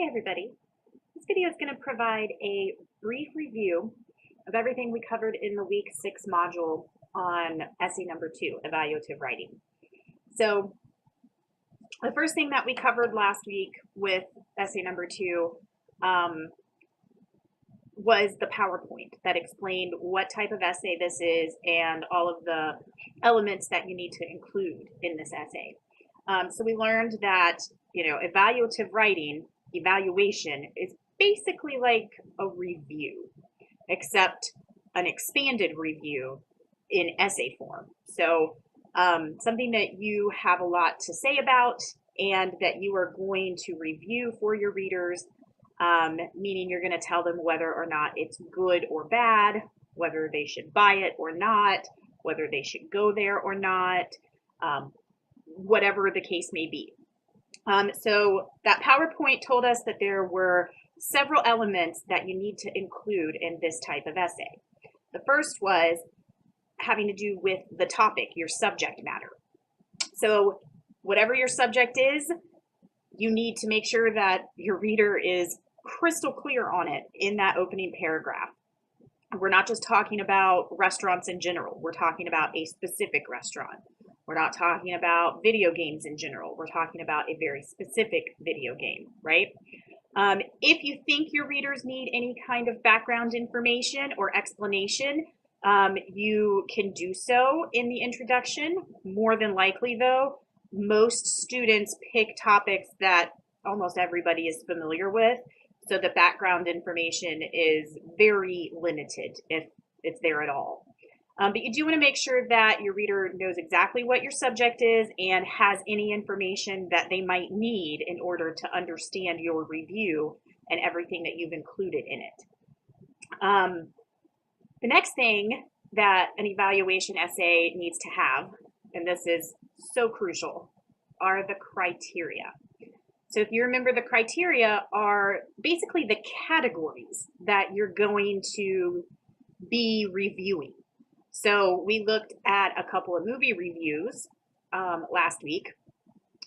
Hey everybody, this video is going to provide a brief review of everything we covered in the week 6 module on essay number 2, evaluative writing. So the first thing that we covered last week with essay number 2 was the PowerPoint that explained what type of essay this is and all of the elements that you need to include in this essay. So we learned that, evaluative writing, evaluation is basically like a review, except an expanded review in essay form. So something that you have a lot to say about and that you are going to review for your readers, meaning you're going to tell them whether or not it's good or bad, whether they should buy it or not, whether they should go there or not, whatever the case may be. So that PowerPoint told us that there were several elements that you need to include in this type of essay. The first was having to do with the topic, your subject matter. So whatever your subject is, you need to make sure that your reader is crystal clear on it in that opening paragraph. We're not just talking about restaurants in general. We're talking about a specific restaurant. We're not talking about video games in general. We're talking about a very specific video game, right? If you think your readers need any kind of background information or explanation, you can do so in the introduction. More than likely, though, most students pick topics that almost everybody is familiar with, so the background information is very limited if it's there at all. But you do want to make sure that your reader knows exactly what your subject is and has any information that they might need in order to understand your review and everything that you've included in it. The next thing that an evaluation essay needs to have, and this is so crucial, are the criteria. So if you remember, the criteria are basically the categories that you're going to be reviewing. So we looked at a couple of movie reviews last week.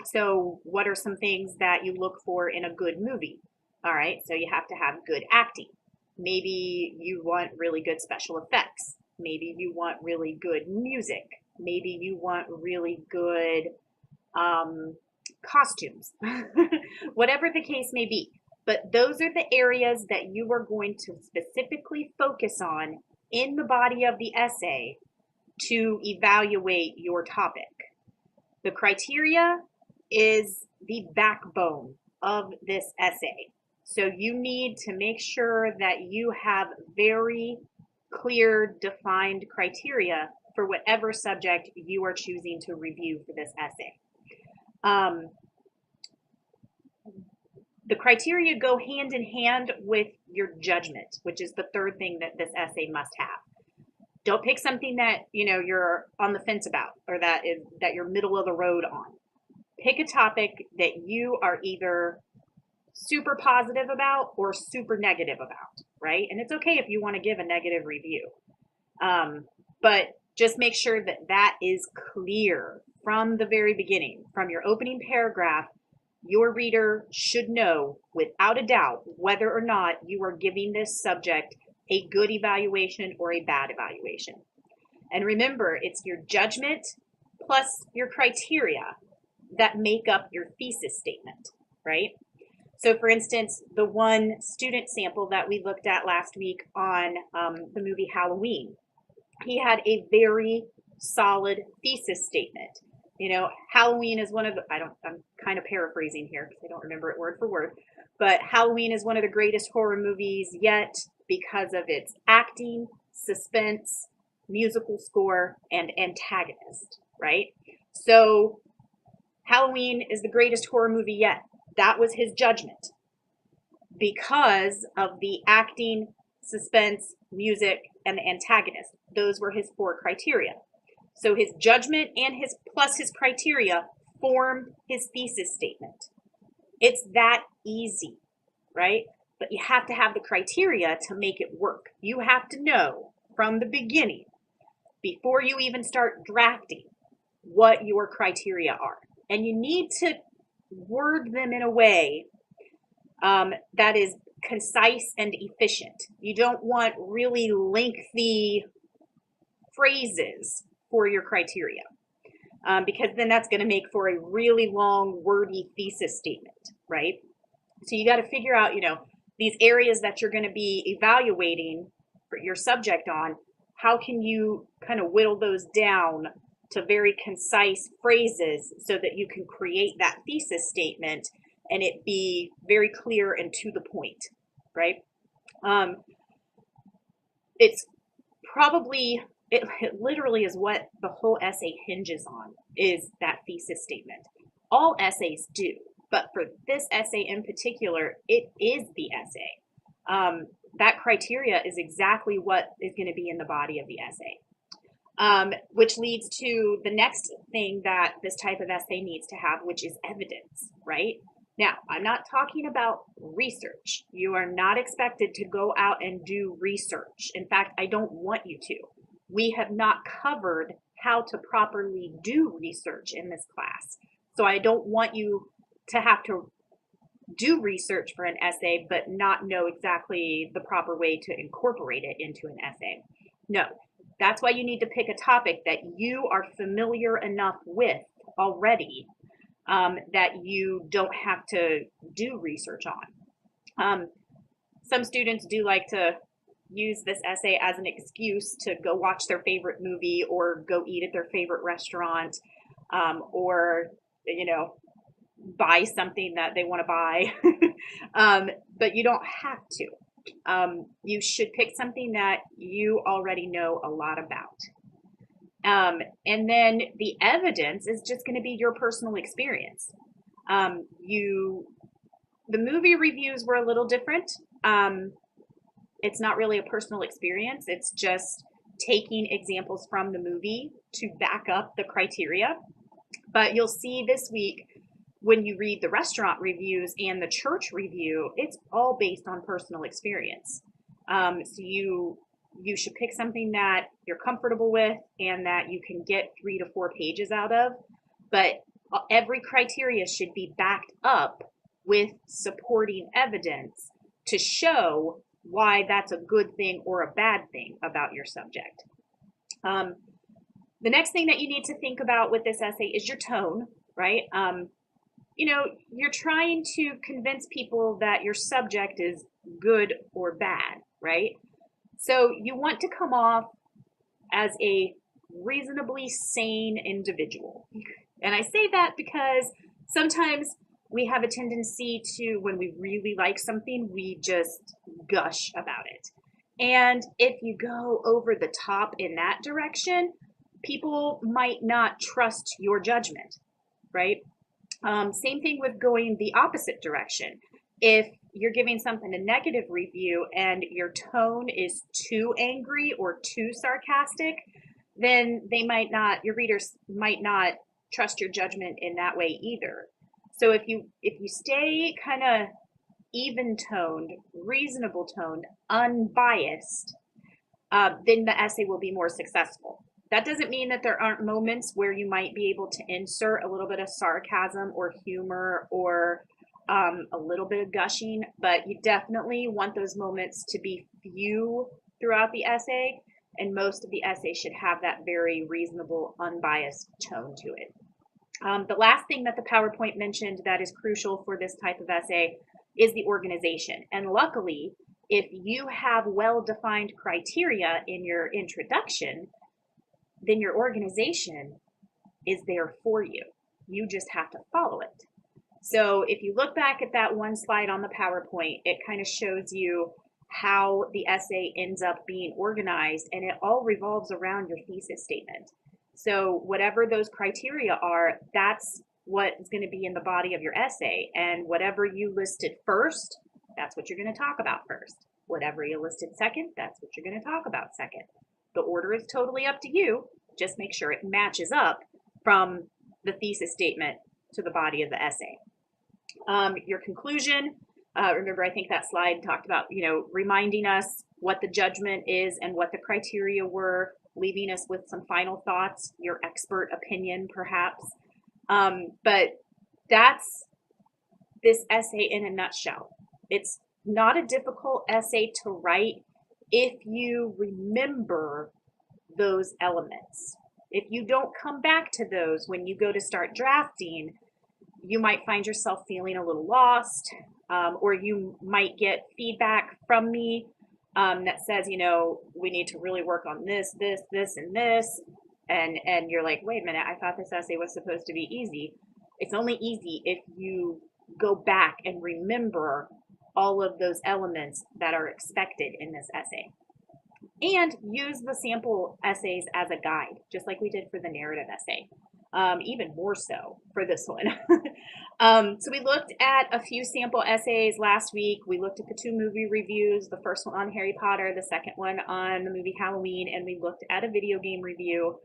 So what are some things that you look for in a good movie? All right, so you have to have good acting. Maybe you want really good special effects. Maybe you want really good music. Maybe you want really good costumes, whatever the case may be. But those are the areas that you are going to specifically focus on in the body of the essay to evaluate your topic. The criteria is the backbone of this essay. So you need to make sure that you have very clear, defined criteria for whatever subject you are choosing to review for this essay. The criteria go hand in hand with your judgment, which is the third thing that this essay must have. Don't pick something that you're on the fence about or that you're middle of the road on. Pick a topic that you are either super positive about or super negative about, right? And it's okay if you want to give a negative review, but just make sure that that is clear from the very beginning, from your opening paragraph. Your reader should know without a doubt whether or not you are giving this subject a good evaluation or a bad evaluation. And remember, it's your judgment plus your criteria that make up your thesis statement, right? So for instance, the one student sample that we looked at last week on the movie Halloween, he had a very solid thesis statement. Halloween is one of the, I'm kind of paraphrasing here because I don't remember it word for word, but Halloween is one of the greatest horror movies yet because of its acting, suspense, musical score, and antagonist, right? So Halloween is the greatest horror movie yet. That was his judgment because of the acting, suspense, music, and the antagonist. Those were his 4 criteria. So his judgment and his criteria form his thesis statement. It's that easy, right? But you have to have the criteria to make it work. You have to know from the beginning, before you even start drafting, what your criteria are. And you need to word them in a way that is concise and efficient. You don't want really lengthy phrases for your criteria, because then that's going to make for a really long, wordy thesis statement, right? So you got to figure out, these areas that you're going to be evaluating for your subject on, how can you kind of whittle those down to very concise phrases so that you can create that thesis statement and it be very clear and to the point, right? It's probably, it literally is what the whole essay hinges on, is that thesis statement. All essays do, but for this essay in particular, it is the essay. That criteria is exactly what is going to be in the body of the essay, which leads to the next thing that this type of essay needs to have, which is evidence, right? Now, I'm not talking about research. You are not expected to go out and do research. In fact, I don't want you to. We have not covered how to properly do research in this class. So I don't want you to have to do research for an essay, but not know exactly the proper way to incorporate it into an essay. No, that's why you need to pick a topic that you are familiar enough with already, that you don't have to do research on. Some students do like to use this essay as an excuse to go watch their favorite movie or go eat at their favorite restaurant, or, buy something that they want to buy. But you don't have to. You should pick something that you already know a lot about. And then the evidence is just going to be your personal experience. The movie reviews were a little different. It's not really a personal experience. It's just taking examples from the movie to back up the criteria. But you'll see this week, when you read the restaurant reviews and the church review, it's all based on personal experience. So you should pick something that you're comfortable with and that you can get 3 to 4 pages out of. But every criteria should be backed up with supporting evidence to show why that's a good thing or a bad thing about your subject. The next thing that you need to think about with this essay is your tone, right? You're trying to convince people that your subject is good or bad, right? So you want to come off as a reasonably sane individual. And I say that because sometimes we have a tendency to, when we really like something, we just gush about it. And if you go over the top in that direction, people might not trust your judgment, right? Same thing with going the opposite direction. If you're giving something a negative review and your tone is too angry or too sarcastic, then your readers might not trust your judgment in that way either. So if you stay kind of even-toned, reasonable toned, unbiased, then the essay will be more successful. That doesn't mean that there aren't moments where you might be able to insert a little bit of sarcasm or humor or a little bit of gushing, but you definitely want those moments to be few throughout the essay, and most of the essay should have that very reasonable, unbiased tone to it. The last thing that the PowerPoint mentioned that is crucial for this type of essay is the organization. And luckily, if you have well-defined criteria in your introduction, then your organization is there for you. You just have to follow it. So if you look back at that one slide on the PowerPoint, it kind of shows you how the essay ends up being organized, and it all revolves around your thesis statement. So whatever those criteria are, that's what is going to be in the body of your essay. And whatever you listed first, that's what you're going to talk about first. Whatever you listed second, that's what you're going to talk about second. The order is totally up to you. Just make sure it matches up from the thesis statement to the body of the essay. Your conclusion, remember, I think that slide talked about, reminding us what the judgment is and what the criteria were, leaving us with some final thoughts, your expert opinion, perhaps. But that's this essay in a nutshell. It's not a difficult essay to write if you remember those elements. If you don't come back to those when you go to start drafting, you might find yourself feeling a little lost, or you might get feedback from me that says, you know, we need to really work on this, this, this, and this. And you're like, wait a minute, I thought this essay was supposed to be easy. It's only easy if you go back and remember all of those elements that are expected in this essay. And use the sample essays as a guide, just like we did for the narrative essay. Even more so for this one. So we looked at a few sample essays last week. We looked at the 2 movie reviews, the first one on Harry Potter, the second one on the movie Halloween, and we looked at a video game review.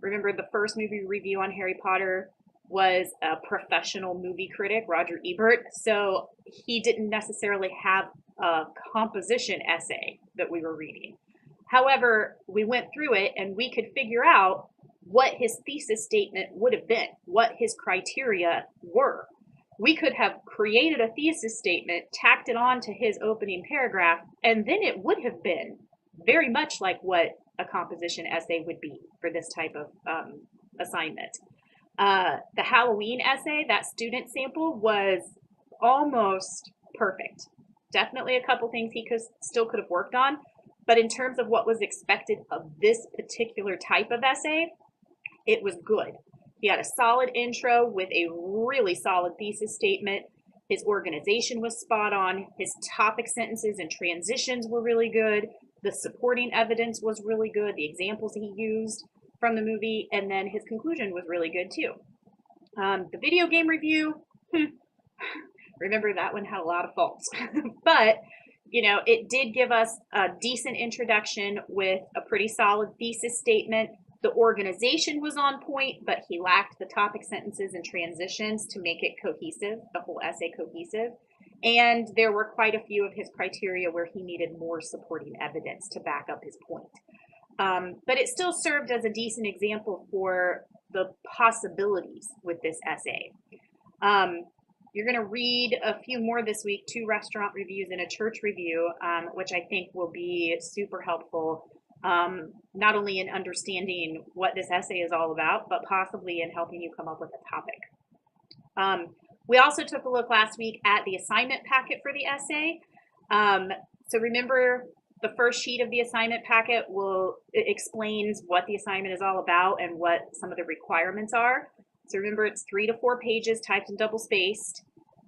Remember, the first movie review on Harry Potter was a professional movie critic, Roger Ebert, so he didn't necessarily have a composition essay that we were reading. However, we went through it and we could figure out what his thesis statement would have been, what his criteria were. We could have created a thesis statement, tacked it on to his opening paragraph, and then it would have been very much like what a composition essay would be for this type of assignment. The Halloween essay, that student sample, was almost perfect. Definitely a couple things he still could have worked on, but in terms of what was expected of this particular type of essay, it was good. He had a solid intro with a really solid thesis statement. His organization was spot on. His topic sentences and transitions were really good. The supporting evidence was really good. The examples he used from the movie, and then his conclusion was really good too. The video game review, remember that one had a lot of faults, but you know, it did give us a decent introduction with a pretty solid thesis statement. The organization was on point, but he lacked the topic sentences and transitions to make it cohesive, the whole essay cohesive. And there were quite a few of his criteria where he needed more supporting evidence to back up his point. But it still served as a decent example for the possibilities with this essay. You're going to read a few more this week, 2 restaurant reviews and a church review, which I think will be super helpful, not only in understanding what this essay is all about, but possibly in helping you come up with a topic. We also took a look last week at the assignment packet for the essay. So remember, the first sheet of the assignment packet it explains what the assignment is all about and what some of the requirements are. So remember, it's 3 to 4 pages typed and double spaced.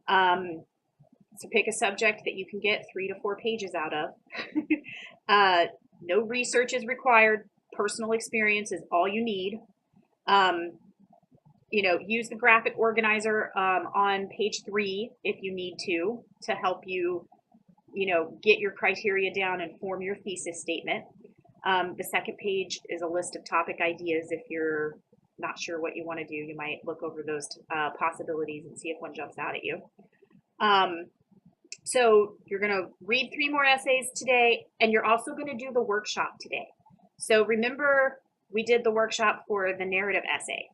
So pick a subject that you can get 3 to 4 pages out of. No research is required. Personal experience is all you need. You know, use the graphic organizer on page 3 if you need to help you, you know, get your criteria down and form your thesis statement. The second page is a list of topic ideas. If you're not sure what you want to do, you might look over those possibilities and see if one jumps out at you. So you're going to read 3 more essays today, and you're also going to do the workshop today. So remember, we did the workshop for the narrative essay.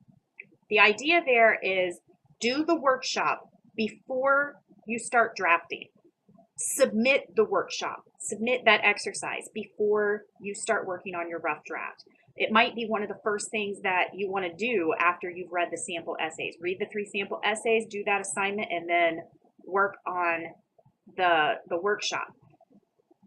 The idea there is do the workshop before you start drafting. Submit the workshop, submit that exercise before you start working on your rough draft. It might be one of the first things that you want to do after you've read the sample essays. Read the 3 sample essays, do that assignment, and then work on the workshop.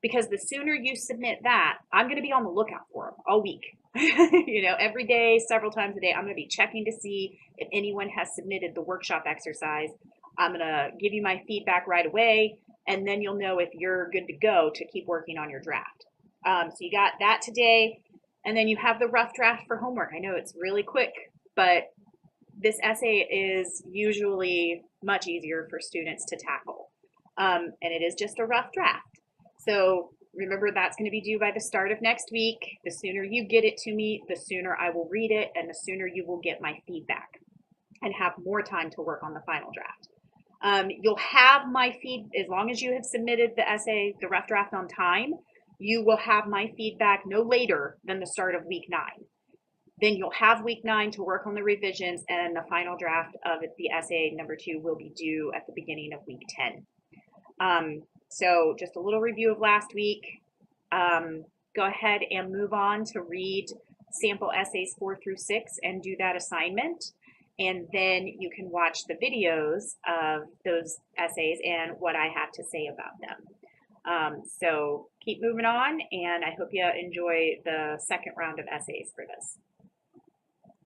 Because the sooner you submit that, I'm going to be on the lookout for them all week. You know, every day, several times a day, I'm going to be checking to see if anyone has submitted the workshop exercise. I'm going to give you my feedback right away, and then you'll know if you're good to go to keep working on your draft. So you got that today, and then you have the rough draft for homework. I know it's really quick, but this essay is usually much easier for students to tackle. And it is just a rough draft. So remember, that's going to be due by the start of next week. The sooner you get it to me, the sooner I will read it, and the sooner you will get my feedback and have more time to work on the final draft. You'll have my as long as you have submitted the essay, the rough draft on time, you will have my feedback no later than the start of week 9. Then you'll have week 9 to work on the revisions, and the final draft of the essay number 2 will be due at the beginning of week 10. So just a little review of last week. Go ahead and move on to read sample essays 4 through 6 and do that assignment. And then you can watch the videos of those essays and what I have to say about them. So keep moving on, and I hope you enjoy the second round of essays for this.